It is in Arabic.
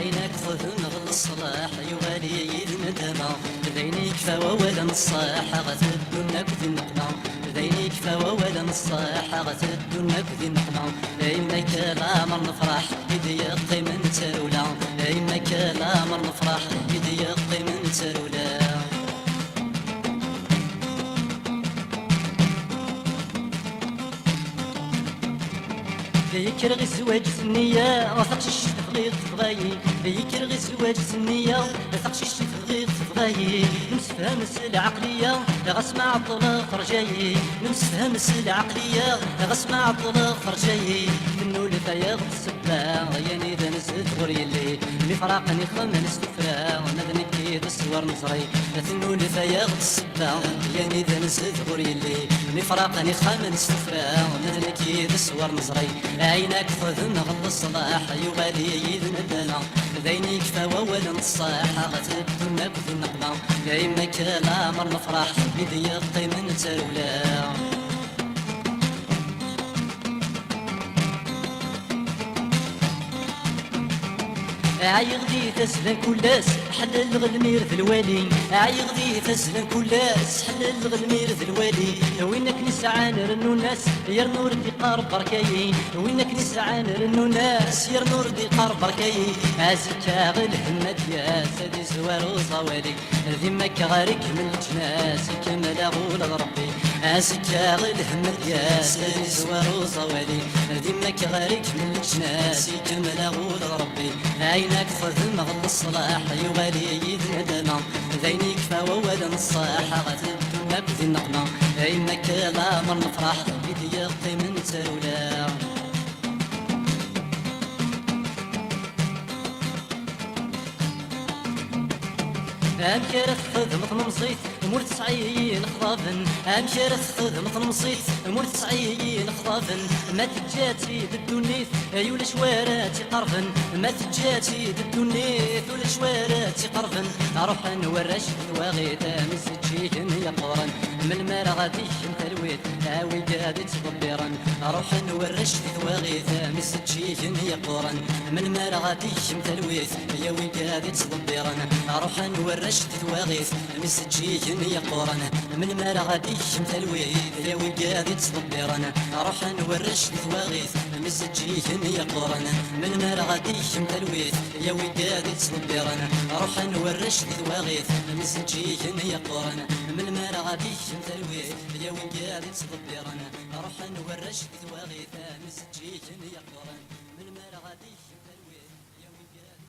عينك خذن غل الصلاح يغالي الندمة ذينيك فولا نصاح غتدنك ذي النقمة ذينيك فولا نصاح غتدنك ذي النقمة إنك الأمر نفرح إذ يقي من ترولا إنك الأمر نفرح إذ يقي من ترولا ذيكر غي زواج النية غثقش الشتفغير تفغاي ذيكر غي زواج النية غثقش الشتفغير تفغاي نمسفهم العقلية غسمع الطلاق فرجاي نمسفهم العقلية غسمع الطلاق فرجاي منو الفياض السبا يعني إذا نزلت غريلي اللي فراقني خمن استفرا ندني كيد السوار نصري منو الفياض السبا يعني إذا نزلت غريلي اللي فراقني خمن استفرا ندني كيد السوار نصري عينك خذن غل الصلاح يغالي يذن الدنا ذينيك فولا نصاح غتبدنك في النقمة يمك الأمر نفرح إذ يقي من ترولا عيغدي تسلن كلاس حلل الغلمير في الوالي عيغدي تسلن كلاس حلل الغلمير في الوالي وينك نسعان رنو الناس يرنو ردي قارب بركاي وينك نسعان رنو الناس يرنو ردي قارب بركاي عزكا غل همد يا سادي زوار وصوالي ذمك غارك من الجناس كمل غول ربي عزكا غل همد يا سادي زوار وصوالي ذمك غارك من الجناس كمل غول ربي عينك خذن غل الصلاح يغالي يذن دنا ذينيك فولا نصاح غتبدنك ذي النقمة إنك الأمر نفرح إذ يقي من ترولا أمكار تخذ مطن مصيت مور تسعين خضافن أمكار تخذ مطن مصيت مور تسعين خضافن ما تجاتي بالدنيث يولا شواراتي قرفن ما تجاتي بالدنيث ولا شواراتي قرفن أروح نورش ثواغيت مسجيهن يا قرن من المال غادي تلويت هاوي قادي تضبيرن أروح نورش ثواغيت مسجيهن يا قرن من المال غادي تلويت يا وي قادي تضبيرن أروح نورش ثواغيت مسجيهن يا قرن من المال غادي تلويت يا وي قادي تضبيرن أروح نورش ثواغيت مسجيهن يا قرن من المال غادي تلويت يا وي قادي تضبيرن أروح نورش ثواغيت مسجيهن يا قرن من المال غادي تلويت يا وي قادي تضبيرن أروح نورش ثواغيت مسجيهن يا قرن من المال غادي